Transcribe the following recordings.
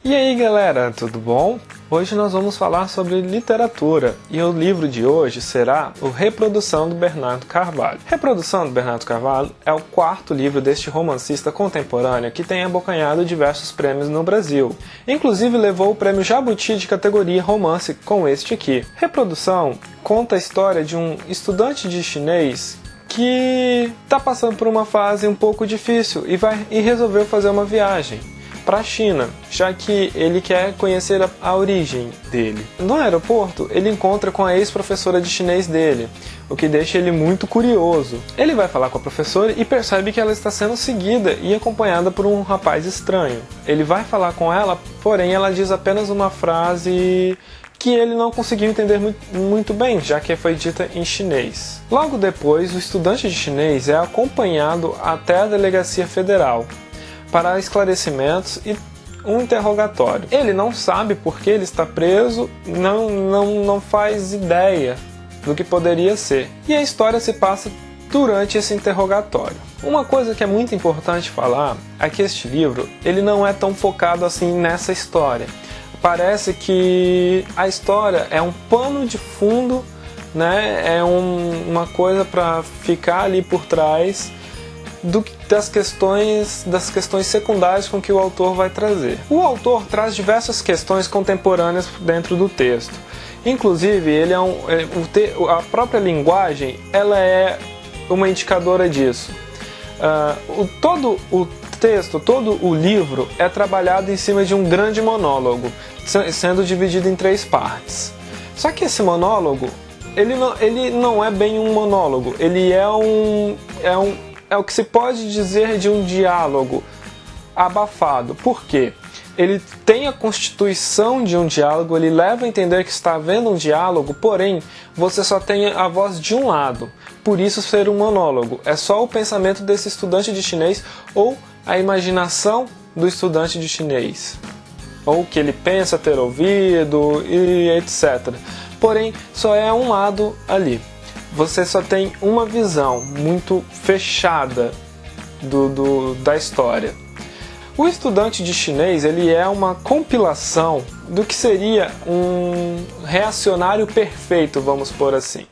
E aí galera, tudo bom? Hoje nós vamos falar sobre literatura e o livro de hoje será o Reprodução do Bernardo Carvalho. Reprodução do Bernardo Carvalho é o quarto livro deste romancista contemporâneo que tem abocanhado diversos prêmios no Brasil. Inclusive levou o prêmio Jabuti de categoria romance com este aqui. Reprodução conta a história de um estudante de chinês que está passando por uma fase um pouco difícil e resolveu fazer uma viagem para a China, já que ele quer conhecer a origem dele. No aeroporto, ele encontra com a ex-professora de chinês dele, o que deixa ele muito curioso. Ele vai falar com a professora e percebe que ela está sendo seguida e acompanhada por um rapaz estranho. Ele vai falar com ela, porém ela diz apenas uma frase que ele não conseguiu entender muito bem, já que foi dita em chinês. Logo depois, o estudante de chinês é acompanhado até a delegacia federal para esclarecimentos e um interrogatório. Ele não sabe por que ele está preso, não faz ideia do que poderia ser. E a história se passa durante esse interrogatório. Uma coisa que é muito importante falar é que este livro ele não é tão focado assim nessa história. Parece que a história é um pano de fundo, né? É uma coisa para ficar ali por trás das questões secundárias com que o autor vai trazer. O autor traz diversas questões contemporâneas dentro do texto. Inclusive, a própria linguagem ela é uma indicadora disso. Todo o texto, todo o livro é trabalhado em cima de um grande monólogo, sendo dividido em 3 partes. Só que esse monólogo, ele não é bem um monólogo, ele é o que se pode dizer de um diálogo abafado. Por quê? Ele tem a constituição de um diálogo, ele leva a entender que está havendo um diálogo, porém, você só tem a voz de um lado. Por isso ser um monólogo. É só o pensamento desse estudante de chinês ou a imaginação do estudante de chinês. Ou o que ele pensa ter ouvido e etc. Porém, só é um lado ali. Você só tem uma visão muito fechada da história. O estudante de chinês ele é uma compilação do que seria um reacionário perfeito, vamos pôr assim.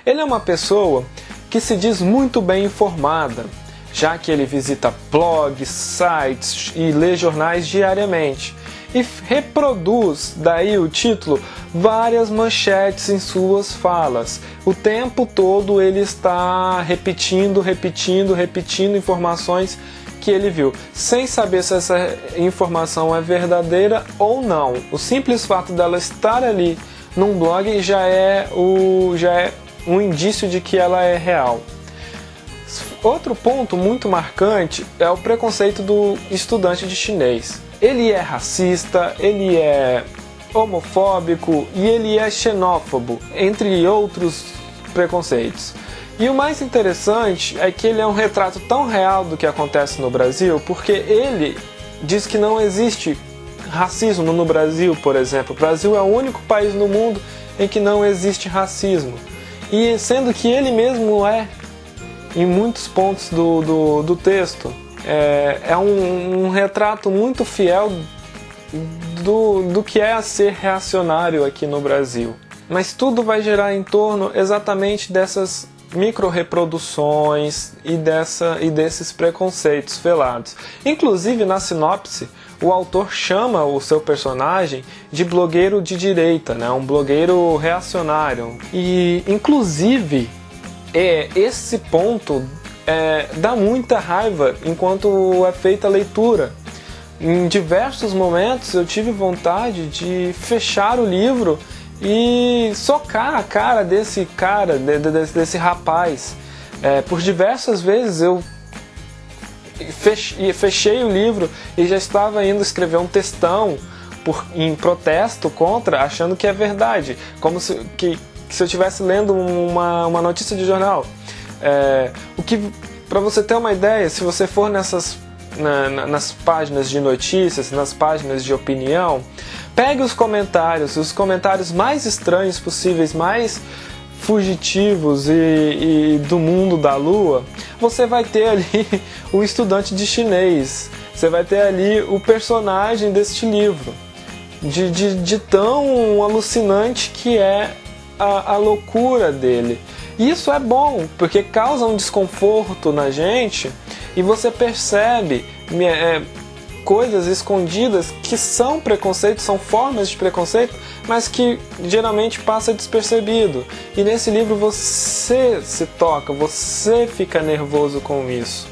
Ele é uma pessoa que se diz muito bem informada, já que ele visita blogs, sites e lê jornais diariamente. E reproduz, daí o título, várias manchetes em suas falas. O tempo todo ele está repetindo informações que ele viu, sem saber se essa informação é verdadeira ou não. O simples fato dela estar ali num blog já é um indício de que ela é real. Outro ponto muito marcante é o preconceito do estudante de chinês. Ele é racista, ele é homofóbico e ele é xenófobo, entre outros preconceitos. E o mais interessante é que ele é um retrato tão real do que acontece no Brasil, porque ele diz que não existe racismo no Brasil, por exemplo. O Brasil é o único país no mundo em que não existe racismo. E sendo que ele mesmo é, em muitos pontos do texto, é um retrato muito fiel do que é a ser reacionário aqui no Brasil. Mas tudo vai girar em torno exatamente dessas micro-reproduções e desses preconceitos velados. Inclusive, na sinopse, o autor chama o seu personagem de blogueiro de direita, né? Um blogueiro reacionário. E, inclusive, esse ponto dá muita raiva enquanto é feita a leitura. Em diversos momentos eu tive vontade de fechar o livro e socar a cara desse rapaz. Por diversas vezes eu fechei o livro e já estava indo escrever um textão em protesto contra, achando que é verdade, como se eu estivesse lendo uma notícia de jornal. Para você ter uma ideia, se você for nas páginas de notícias, nas páginas de opinião, pegue os comentários mais estranhos possíveis, mais fugitivos e do mundo da lua, você vai ter ali um estudante de chinês Você vai ter ali o personagem deste livro, de tão alucinante que é a loucura dele. E isso é bom, porque causa um desconforto na gente e você percebe coisas escondidas que são preconceitos, são formas de preconceito, mas que geralmente passa despercebido. E nesse livro você se toca, você fica nervoso com isso.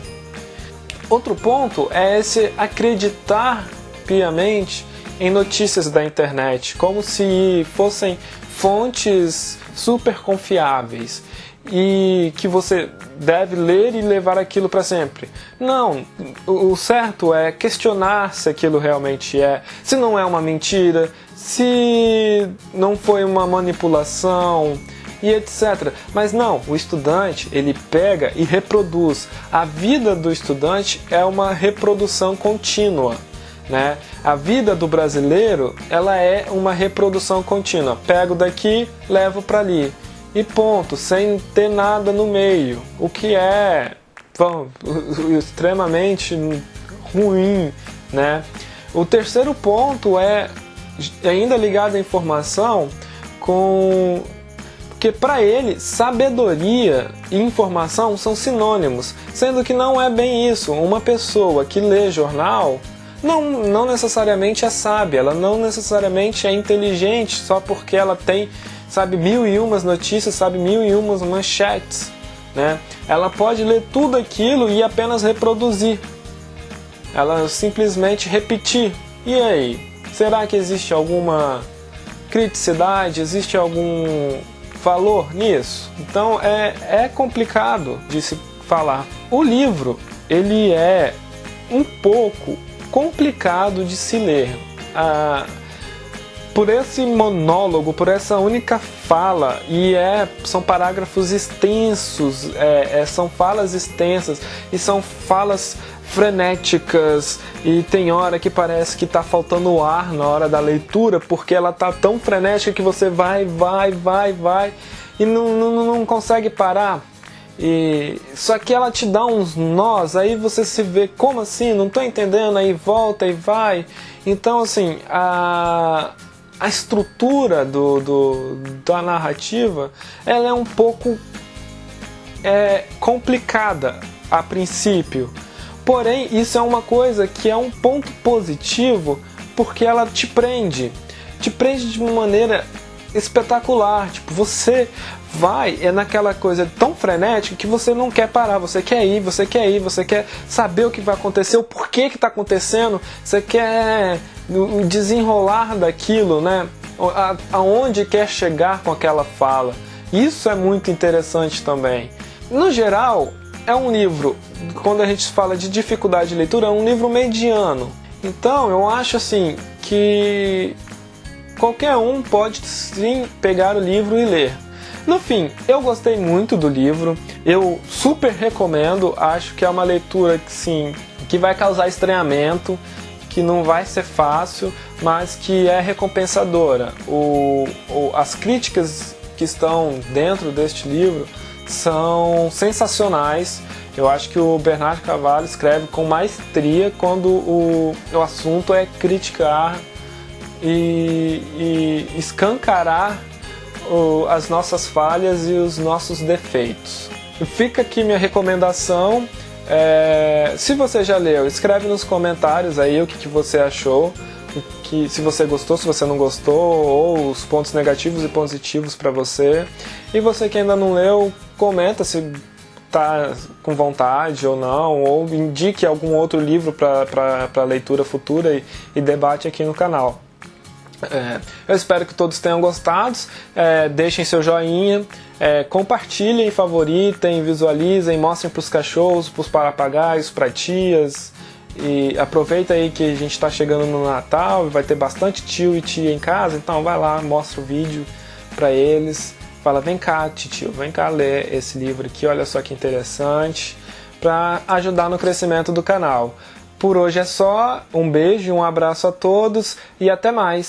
Outro ponto é esse acreditar piamente em notícias da internet, como se fossem fontes super confiáveis e que você deve ler e levar aquilo para sempre. Não, o certo é questionar se aquilo realmente é, se não é uma mentira, se não foi uma manipulação e etc. Mas não, o estudante, ele pega e reproduz. A vida do estudante é uma reprodução contínua, né? A vida do brasileiro, ela é uma reprodução contínua. Pego daqui, levo para ali. E ponto, sem ter nada no meio, o que é extremamente ruim, né? O terceiro ponto é ainda ligado à informação, porque para ele sabedoria e informação são sinônimos, sendo que não é bem isso. Uma pessoa que lê jornal não necessariamente é sábia, ela não necessariamente é inteligente só porque ela sabe 1001 notícias, sabe 1001 manchetes, né? Ela pode ler tudo aquilo e apenas reproduzir. Ela simplesmente repetir. E aí? Será que existe alguma criticidade? Existe algum valor nisso? Então é complicado de se falar. O livro, ele é um pouco complicado de se ler. Por esse monólogo, por essa única fala, e são parágrafos extensos, são falas extensas, e são falas frenéticas, e tem hora que parece que está faltando ar na hora da leitura, porque ela está tão frenética que você vai, e não consegue parar. Só que ela te dá uns nós, aí você se vê, como assim? Não estou entendendo, aí volta e vai. Então, assim, a estrutura da narrativa, ela é um pouco complicada a princípio. Porém, isso é uma coisa que é um ponto positivo, porque ela te prende de uma maneira espetacular. Tipo, você vai, naquela coisa tão frenética que você não quer parar, você quer ir, você quer saber o que vai acontecer, o porquê que está acontecendo, você quer desenrolar daquilo, né? Aonde quer chegar com aquela fala. Isso é muito interessante também. No geral, é um livro, quando a gente fala de dificuldade de leitura, é um livro mediano. Então, eu acho assim que qualquer um pode sim pegar o livro e ler. No fim, eu gostei muito do livro, eu super recomendo, acho que é uma leitura que, sim, que vai causar estranhamento, que não vai ser fácil, mas que é recompensadora. As críticas que estão dentro deste livro são sensacionais. Eu acho que o Bernardo Carvalho escreve com maestria quando o assunto é criticar e escancarar as nossas falhas e os nossos defeitos. Fica aqui minha recomendação. Se você já leu, escreve nos comentários aí o que você achou, se você gostou, se você não gostou, ou os pontos negativos e positivos para você. E você que ainda não leu, comenta se está com vontade ou não, ou indique algum outro livro para leitura futura e debate aqui no canal. Eu espero que todos tenham gostado. Deixem seu joinha, compartilhem, favoritem, visualizem, mostrem para os cachorros, para os papagaios, para tias. E aproveita aí que a gente está chegando no Natal e vai ter bastante tio e tia em casa, então vai lá, mostra o vídeo para eles, fala: vem cá, tio, vem cá ler esse livro aqui, olha só que interessante, para ajudar no crescimento do canal. Por hoje é só, um beijo, um abraço a todos e até mais!